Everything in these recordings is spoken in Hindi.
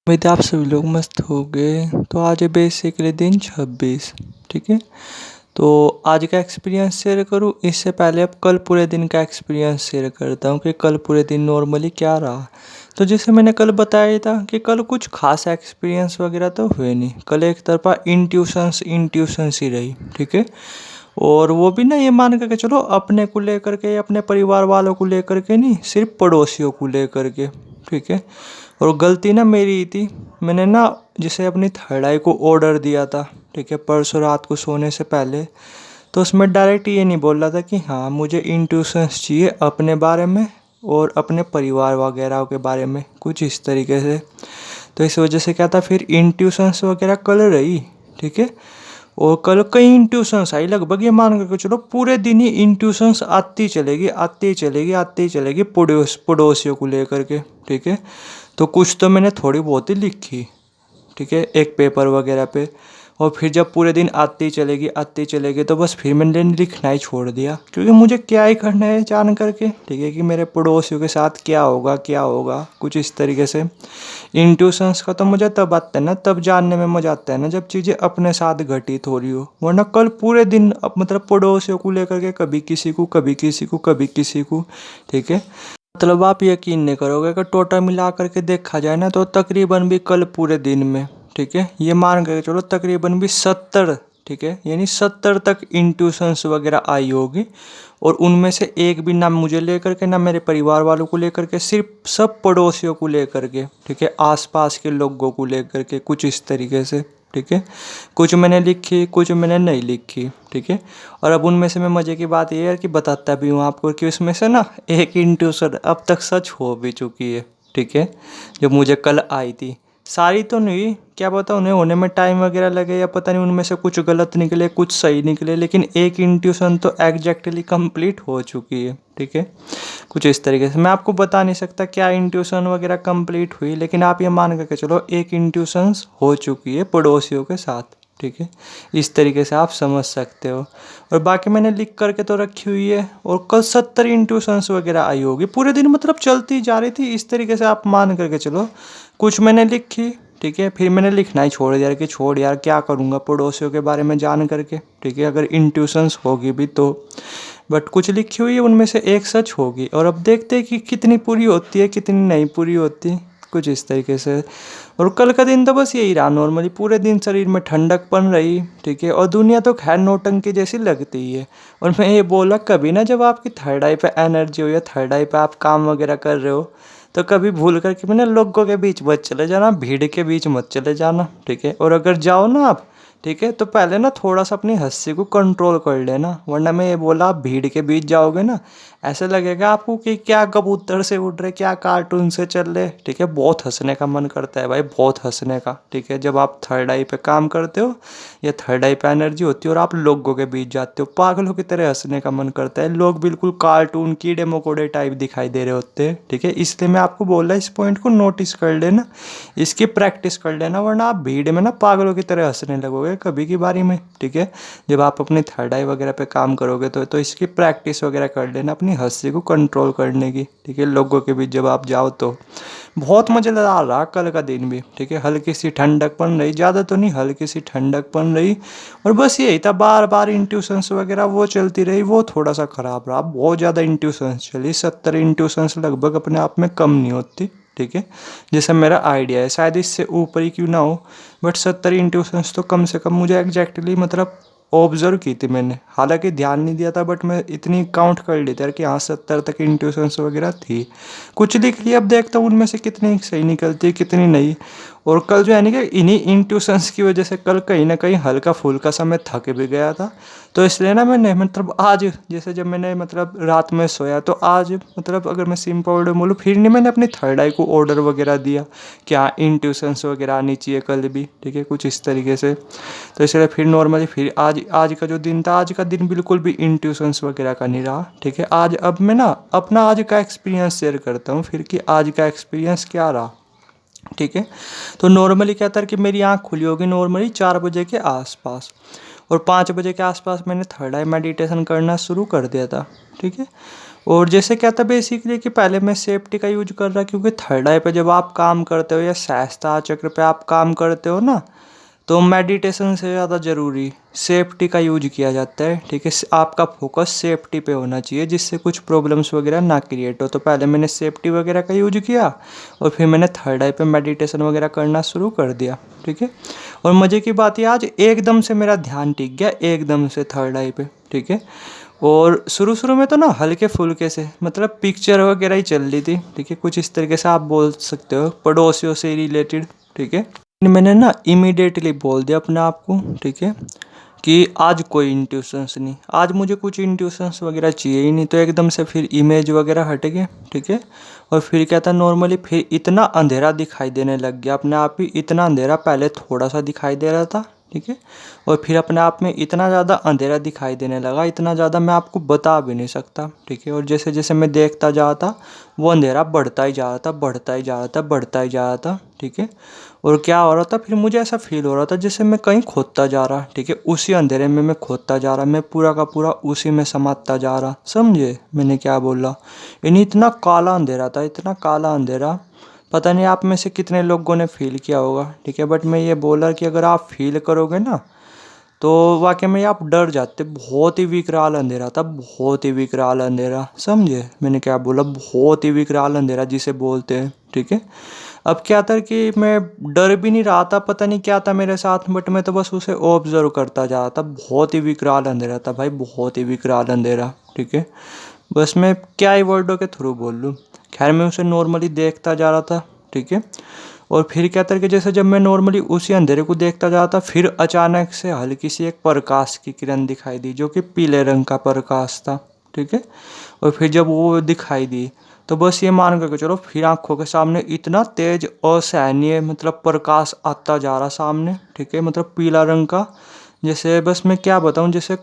उम्मीद है आप सभी लोग मस्त हो गए। तो आज है बेसिकली दिन 26। ठीक है। तो आज का एक्सपीरियंस शेयर करूँ इससे पहले अब कल पूरे दिन का एक्सपीरियंस शेयर करता हूँ कि कल पूरे दिन नॉर्मली क्या रहा। तो जैसे मैंने कल बताया था कि कल कुछ खास एक्सपीरियंस वगैरह तो हुए नहीं। कल एक तरफा इंट्यूशंस ही रही। ठीक है। और वो भी ना ये मान करके चलो अपने को लेकर के अपने परिवार वालों को लेकर के नहीं, सिर्फ पड़ोसियों को लेकर के। ठीक है। और गलती ना मेरी ही थी। मैंने ना जिसे अपनी थर्ड आई को ऑर्डर दिया था, ठीक है, परसों रात को सोने से पहले। तो उसमें डायरेक्ट ये नहीं बोल रहा था कि हाँ मुझे इंट्यूशंस चाहिए अपने बारे में और अपने परिवार वगैरह के बारे में, कुछ इस तरीके से। तो इस वजह से क्या था, फिर इंट्यूशंस वगैरह कल रही। ठीक है। और कल कई इंट्यूशंस आई, लगभग ये मान करके चलो पूरे दिन ही इंट्यूशंस आती चलेगी आती चलेगी आती चलेगी पड़ोसियों को लेकर के। ठीक है। तो कुछ तो मैंने थोड़ी बहुत ही लिखी, ठीक है, एक पेपर वगैरह पे। और फिर जब पूरे दिन आती चलेगी तो बस फिर मैंने लिखना ही छोड़ दिया, क्योंकि मुझे क्या ही करना है जान करके। ठीक है, कि मेरे पड़ोसियों के साथ क्या होगा कुछ इस तरीके से। इंट्यूशंस का तो मुझे तब आता है ना, तब जानने में मजा आता है ना जब चीज़ें अपने साथ घटित हो रही हो। वरना कल पूरे दिन अब मतलब पड़ोसियों को लेकर के कभी किसी को कभी किसी को कभी किसी को। ठीक है। मतलब आप यकीन नहीं करोगे कि टोटल मिला करके देखा जाए ना तो तकरीबन भी कल पूरे दिन में, ठीक है, ये मान के चलो तकरीबन भी 70, ठीक है, यानी 70 तक इंट्यूशंस वगैरह आई होगी। और उनमें से एक भी ना मुझे लेकर के ना मेरे परिवार वालों को लेकर के, सिर्फ सब पड़ोसियों को लेकर के, ठीक है, आसपास के लोगों को लेकर के, कुछ इस तरीके से। ठीक है। कुछ मैंने लिखी कुछ मैंने नहीं लिखी। ठीक है। और अब उनमें से मैं मज़े की बात ये है कि बताता भी हूँ आपको कि उसमें से ना एक इंट्यूशन अब तक सच हो भी चुकी है। ठीक है। जो मुझे कल आई थी, सारी तो नहीं, क्या पता उन्हें होने में टाइम वगैरह लगे या पता नहीं उनमें से कुछ गलत निकले कुछ सही निकले, लेकिन एक इंट्यूशन तो एग्जैक्टली कंप्लीट हो चुकी है। ठीक है। कुछ इस तरीके से मैं आपको बता नहीं सकता क्या इंट्यूशन वगैरह कंप्लीट हुई, लेकिन आप ये मान करके चलो एक इंट्यूशंस हो चुकी है पड़ोसियों के साथ। ठीक है। इस तरीके से आप समझ सकते हो। और बाकी मैंने लिख करके तो रखी हुई है। और कल 70 इंट्यूशंस वगैरह आई होगी पूरे दिन, मतलब चलती जा रही थी इस तरीके से, आप मान करके चलो। कुछ मैंने लिखी, ठीक है, फिर मैंने लिखना ही छोड़ दिया कि छोड़ यार क्या करूँगा पड़ोसियों के बारे में जान करके। ठीक है। अगर इंट्यूशंस होगी भी तो, बट कुछ लिखी हुई है उनमें से एक सच होगी। और अब देखते हैं कि कितनी पूरी होती है कितनी नहीं पूरी होती, कुछ इस तरीके से। और कल का दिन तो बस यही रहा नॉर्मली, पूरे दिन शरीर में ठंडकपन रही। ठीक है। और दुनिया तो खैर नौटंकी जैसी लगती ही है। और मैं ये बोला कभी ना, जब आपकी थर्ड आई पे एनर्जी हो या थर्ड आई पे आप काम वगैरह कर रहे हो, तो कभी भूल करके मैंने लोगों के बीच मत चले जाना, भीड़ के बीच मत चले जाना। ठीक है। और अगर जाओ ना आप, ठीक है, तो पहले ना थोड़ा सा अपनी हंसी को कंट्रोल कर लेना, वरना मैं ये बोला आप भीड़ के बीच जाओगे ना, ऐसा लगेगा आपको कि क्या कबूतर से उड़ रहे क्या कार्टून से चल रहे। ठीक है। बहुत हंसने का मन करता है भाई, बहुत हंसने का। ठीक है। जब आप थर्ड आई पे काम करते हो या थर्ड आई पे एनर्जी होती है और आप लोगों के बीच जाते हो, पागलों की तरह हंसने का मन करता है। लोग बिल्कुल कार्टून कीड़े मकोड़े टाइप दिखाई दे रहे होते हैं। ठीक है। इसलिए मैं आपको बोल रहा इस पॉइंट को नोटिस कर लेना, इसकी प्रैक्टिस कर लेना, वरना आप भीड़ में ना पागलों की तरह हंसने लगोगे कभी की बारी में। ठीक है। जब आप अपनी थर्ड आई वगैरह पे काम करोगे तो इसकी प्रैक्टिस वगैरह कर लेना अपनी हंसी को कंट्रोल करने की। ठीक है। लोगों के बीच जब आप जाओ तो बहुत मज़ेदार रहा कल का दिन भी। ठीक है। हल्की सी ठंडक पन रही, ज़्यादा तो नहीं, हल्की सी ठंडक पन रही। और बस यही था, बार बार इंट्यूशंस वगैरह वो चलती रही, वो थोड़ा सा ख़राब रहा। बहुत ज़्यादा इंट्यूशंस चली, 70 इंट्यूशंस लगभग अपने आप में कम नहीं होती। ठीक है। जैसा मेरा आइडिया है, शायद इससे ऊपर ही क्यों ना हो, बट 70 इंट्यूशंस तो कम से कम मुझे एग्जैक्टली मतलब ऑब्जर्व की थी मैंने। हालांकि ध्यान नहीं दिया था, बट मैं इतनी काउंट कर ली थी कि हाँ 70 तक इंट्यूशंस वगैरह थी। कुछ लिख लिया, अब देखता हूँ उनमें से कितनी सही निकलती है कितनी नहीं। और कल जो है ना कि इन्हीं इंट्यूशंस की वजह से कल कहीं ना कहीं हल्का फुल्का सा मैं थक भी गया था। तो इसलिए ना मैंने मतलब आज जैसे जब मैंने मतलब रात में सोया तो आज मतलब अगर मैं सिंपल ऑर्डर बोलूँ, फिर नहीं मैंने अपनी थर्ड आई को ऑर्डर वगैरह दिया क्या इंट्यूशंस वगैरह आनी चाहिए कल भी। ठीक है। कुछ इस तरीके से। तो इसलिए फिर नॉर्मली फिर आज आज का जो दिन था, आज का दिन बिल्कुल भी इंट्यूशंस वगैरह का नहीं रहा। ठीक है। आज अब मैं ना अपना आज का एक्सपीरियंस शेयर करता हूँ फिर कि आज का एक्सपीरियंस क्या रहा। ठीक है। तो नॉर्मली क्या था कि मेरी आँख खुली होगी नॉर्मली 4 बजे के आसपास, और 5 बजे के आसपास मैंने थर्ड आई मेडिटेशन करना शुरू कर दिया था। ठीक है। और जैसे क्या था बेसिकली कि पहले मैं सेफ्टी का यूज कर रहा, क्योंकि थर्ड आई पे जब आप काम करते हो या सहस्त्र चक्र पे आप काम करते हो ना, तो मेडिटेशन से ज़्यादा ज़रूरी सेफ्टी का यूज किया जाता है। ठीक है, आपका फोकस सेफ्टी पे होना चाहिए जिससे कुछ प्रॉब्लम्स वगैरह ना क्रिएट हो। तो पहले मैंने सेफ्टी वगैरह का यूज किया और फिर मैंने थर्ड आई पे मेडिटेशन वगैरह करना शुरू कर दिया। ठीक है, और मज़े की बात है आज एकदम से मेरा ध्यान टिक गया एकदम से थर्ड आई पे। ठीक है, और शुरू शुरू में तो ना हल्के फुल्के से मतलब पिक्चर वगैरह ही चल रही थी। ठीक है, कुछ इस तरीके से आप बोल सकते हो पड़ोसियों से रिलेटेड। ठीक है, मैंने ना इमीडिएटली बोल दिया अपने आप को, ठीक है, कि आज कोई इंट्यूशंस नहीं, आज मुझे कुछ इंट्यूशंस वगैरह चाहिए ही नहीं। तो एकदम से फिर इमेज वगैरह हट गए। ठीक है, और फिर क्या था नॉर्मली फिर इतना अंधेरा दिखाई देने लग गया अपने आप ही, इतना अंधेरा पहले थोड़ा सा दिखाई दे रहा था। ठीक है, और फिर अपने आप में इतना ज़्यादा अंधेरा दिखाई देने लगा, इतना ज़्यादा मैं आपको बता भी नहीं सकता। ठीक है, और जैसे जैसे मैं देखता जा रहा था वो अंधेरा बढ़ता ही जा रहा था, बढ़ता ही जा रहा था, बढ़ता ही जा रहा था। ठीक है, और क्या हो रहा था फिर मुझे ऐसा फील हो रहा था जैसे मैं कहीं खोदता जा रहा। ठीक है, उसी अंधेरे में मैं खोदता जा रहा, मैं पूरा का पूरा उसी में समाता जा रहा। समझे मैंने क्या बोला? यानी इतना काला अंधेरा था, इतना काला अंधेरा, पता नहीं आप में से कितने लोगों ने फील किया होगा। ठीक है, बट मैं ये बोला कि अगर आप फील करोगे ना तो वाकई में आप डर जाते। बहुत ही विकराल अंधेरा था, बहुत ही विकराल अंधेरा। समझे मैंने क्या बोला? बहुत ही विकराल अंधेरा जिसे बोलते हैं। ठीक है, अब क्या था कि मैं डर भी नहीं रहा था, पता नहीं क्या था मेरे साथ, बट मैं तो बस उसे ऑब्जर्व करता जा रहा था। बहुत ही विकराल अंधेरा था भाई, बहुत ही विकराल अंधेरा। ठीक है, बस मैं क्या ही वर्डों के थ्रू बोल लूँ। खैर मैं उसे नॉर्मली देखता जा रहा था। ठीक है, और फिर क्या था कि जैसे जब मैं नॉर्मली उसी अंधेरे को देखता जा रहा था, फिर अचानक से हल्की सी एक प्रकाश की किरण दिखाई दी जो कि पीले रंग का प्रकाश था। ठीक है, और फिर जब वो दिखाई दी तो बस ये मान करके चलो फिर आंखों के सामने इतना तेज असहनीय मतलब प्रकाश आता जा रहा सामने। ठीक है, मतलब पीला रंग का, जैसे बस मैं क्या बताऊं, जैसे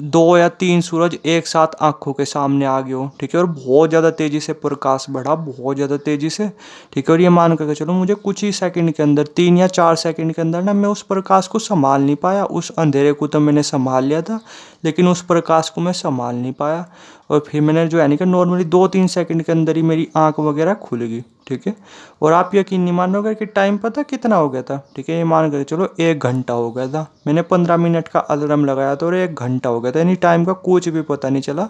2 या 3 सूरज एक साथ आंखों के सामने आ गए हो। ठीक है, और बहुत ज़्यादा तेज़ी से प्रकाश बढ़ा, बहुत ज़्यादा तेज़ी से। ठीक है, और ये मान करके चलो मुझे कुछ ही सेकंड के अंदर, 3 या 4 सेकंड के अंदर ना मैं उस प्रकाश को संभाल नहीं पाया। उस अंधेरे को तो मैंने संभाल लिया था लेकिन उस प्रकाश को मैं संभाल नहीं पाया। और फिर मैंने जो है नहीं कि नॉर्मली 2-3 सेकंड के अंदर ही मेरी आंख वगैरह खुल गई। ठीक है, और आप यकीन नहीं मानोगे कि टाइम पता कितना हो गया था। ठीक है, ये मान कर चलो 1 घंटा हो गया था। मैंने 15 मिनट का अलार्म लगाया था और 1 घंटा हो गया था, यानी टाइम का कुछ भी पता नहीं चला।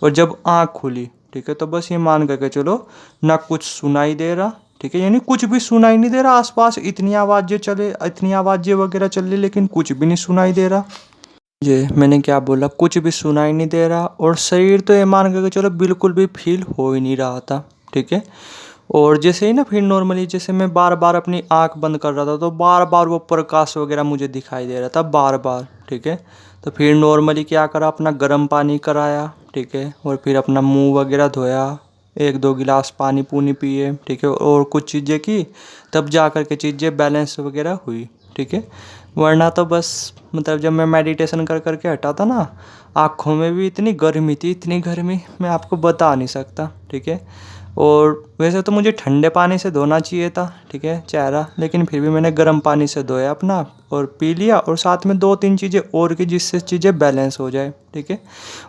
और जब आँख खुली, ठीक है, तो बस ये मान करके चलो ना कुछ सुनाई दे रहा। ठीक है, यानी कुछ भी सुनाई नहीं दे रहा आसपास, इतनी आवाज़ें चले, इतनी आवाज़ें वगैरह चल रही लेकिन कुछ भी नहीं सुनाई दे रहा। जी मैंने क्या बोला? कुछ भी सुनाई नहीं दे रहा, और शरीर तो ये मान करके चलो बिल्कुल भी फील हो ही नहीं रहा था। ठीक है, और जैसे ही ना फिर नॉर्मली जैसे मैं बार बार अपनी आंख बंद कर रहा था तो बार बार वो प्रकाश वगैरह मुझे दिखाई दे रहा था बार बार। ठीक है, तो फिर नॉर्मली क्या करा, अपना गर्म पानी कराया। ठीक है, और फिर अपना मुंह वगैरह धोया, 1-2 गिलास पानी पूनी पिए। ठीक है, और कुछ चीज़ें की, तब जा कर के चीज़ें बैलेंस वगैरह हुई। ठीक है, वरना तो बस मतलब जब मैं मेडिटेशन कर कर के हटा था ना, आँखों में भी इतनी गर्मी थी, इतनी गर्मी मैं आपको बता नहीं सकता। ठीक है, और वैसे तो मुझे ठंडे पानी से धोना चाहिए था, ठीक है, चेहरा, लेकिन फिर भी मैंने गर्म पानी से धोया अपना और पी लिया, और साथ में 2-3 चीज़ें और की जिससे चीज़ें बैलेंस हो जाए। ठीक है,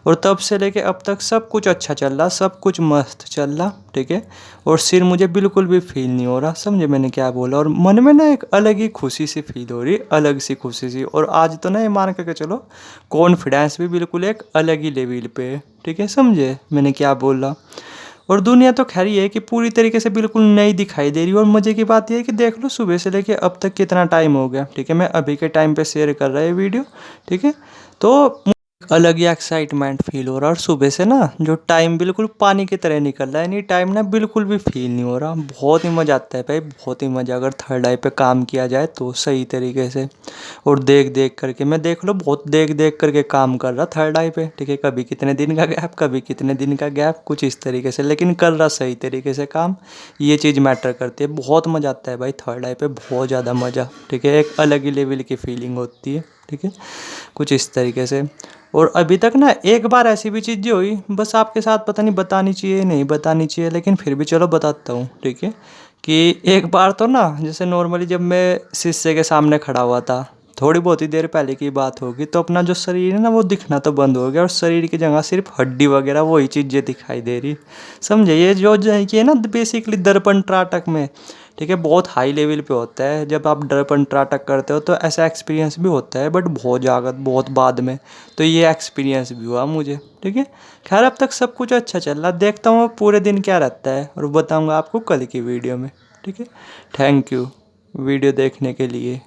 और तब से लेके अब तक सब कुछ अच्छा चल रहा, सब कुछ मस्त चल रहा। ठीक है, और सिर मुझे बिल्कुल भी फील नहीं हो रहा। समझे मैंने क्या बोला? और मन में ना एक अलग ही खुशी सी फील हो रही, अलग सी खुशी सी। और आज तो ना ये मान करके चलो कॉन्फिडेंस भी बिल्कुल एक अलग ही लेवल पे है। ठीक है, समझे मैंने क्या बोला? और दुनिया तो खैर ये है कि पूरी तरीके से बिल्कुल नई दिखाई दे रही है। और मज़े की बात यह है कि देख लो सुबह से लेके अब तक कितना टाइम हो गया। ठीक है, मैं अभी के टाइम पे शेयर कर रहा है वीडियो। ठीक है, तो अलग ही एक्साइटमेंट फील हो रहा है, और सुबह से ना जो टाइम बिल्कुल पानी की तरह निकल रहा है, यानी टाइम ना बिल्कुल भी फील नहीं हो रहा। बहुत ही मज़ा आता है भाई, बहुत ही मज़ा, अगर थर्ड आई पे काम किया जाए तो सही तरीके से। और देख देख करके मैं देख लो बहुत देख देख करके काम कर रहा थर्ड आई पे। ठीक है, कभी कितने दिन का गैप, कभी कितने दिन का गैप, कुछ इस तरीके से, लेकिन कर रहा सही तरीके से काम। ये चीज़ मैटर करती है। बहुत मज़ा आता है भाई थर्ड आई पे, बहुत ज़्यादा मज़ा। ठीक है, एक अलग ही लेवल की फीलिंग होती है। ठीक है, कुछ इस तरीके से। और अभी तक ना एक बार ऐसी भी चीज़ें हुई, बस आपके साथ पता नहीं बतानी चाहिए नहीं बतानी चाहिए, लेकिन फिर भी चलो बताता हूँ। ठीक है, कि एक बार तो ना जैसे नॉर्मली जब मैं शीशे के सामने खड़ा हुआ था थोड़ी बहुत ही देर पहले की बात होगी, तो अपना जो शरीर है ना वो दिखना तो बंद हो गया और शरीर की जगह सिर्फ हड्डी वगैरह वही चीज़ें दिखाई दे रही। समझे, ये जो है ना बेसिकली दर्पण त्राटक में, ठीक है, बहुत हाई लेवल पे होता है। जब आप दर्पण त्राटक करते हो तो ऐसा एक्सपीरियंस भी होता है, बट बहुत जागत बहुत बाद में। तो ये एक्सपीरियंस भी हुआ मुझे, ठीक है। खैर अब तक सब कुछ अच्छा चल रहा, देखता हूँ पूरे दिन क्या रहता है और बताऊँगा आपको कल की वीडियो में, ठीक है। थैंक यू वीडियो देखने के लिए।